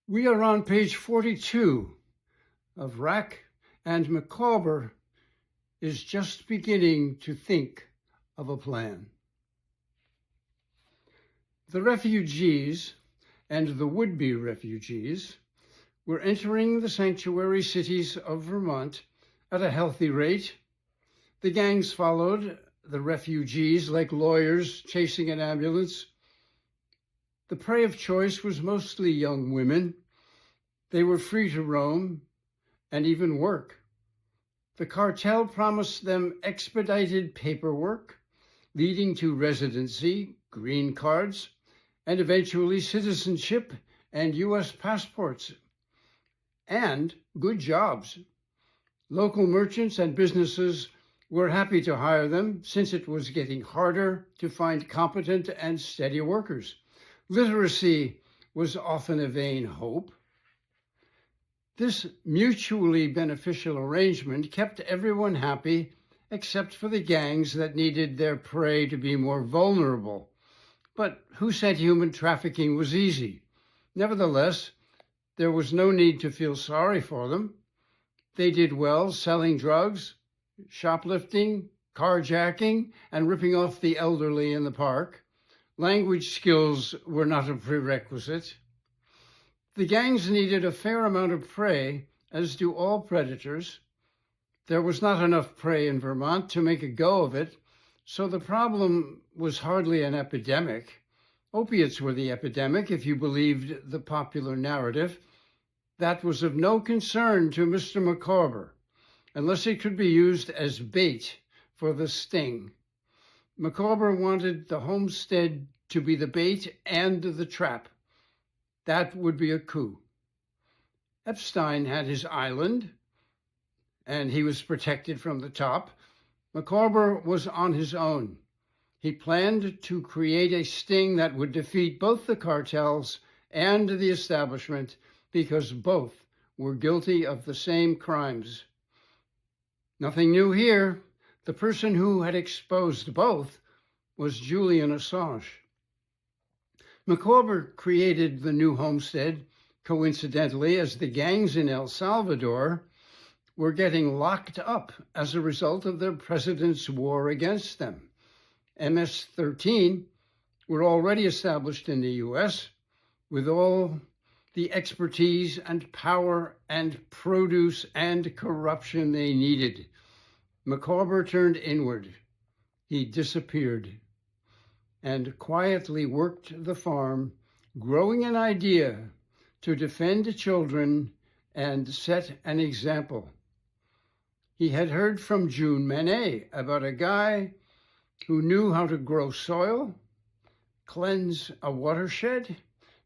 We are on page 42 of Rack, and Micawber is just beginning to think of a plan. The refugees and the would-be refugees were entering the sanctuary cities of Vermont at a healthy rate. The gangs followed the refugees like lawyers chasing an ambulance. The prey of choice was mostly young women. They were free to roam and even work. The cartel promised them expedited paperwork, leading to residency, green cards, and eventually citizenship and U.S. passports, and good jobs. Local merchants and businesses were happy to hire them since it was getting harder to find competent and steady workers. Literacy was often a vain hope. This mutually beneficial arrangement kept everyone happy except for the gangs that needed their prey to be more vulnerable. But who said human trafficking was easy? Nevertheless, there was no need to feel sorry for them. They did well selling drugs, shoplifting, carjacking, and ripping off the elderly in the park. Language skills were not a prerequisite. The gangs needed a fair amount of prey, as do all predators. There was not enough prey in Vermont to make a go of it, so the problem was hardly an epidemic. Opiates were the epidemic, if you believed the popular narrative. That was of no concern to Mr. Micawber, unless it could be used as bait for the sting. Micawber wanted the homestead to be the bait and the trap. That would be a coup. Epstein had his island, and he was protected from the top. Micawber was on his own. He planned to create a sting that would defeat both the cartels and the establishment because both were guilty of the same crimes. Nothing new here. The person who had exposed both was Julian Assange. Micawber created the new homestead, coincidentally, as the gangs in El Salvador were getting locked up as a result of their president's war against them. MS-13 were already established in the U.S. with all the expertise and power and produce and corruption they needed. Micawber turned inward. He disappeared and quietly worked the farm, growing an idea to defend children and set an example. He had heard from June Manet about a guy who knew how to grow soil, cleanse a watershed,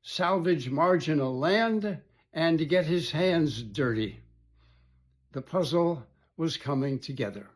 salvage marginal land, and get his hands dirty. The puzzle was coming together.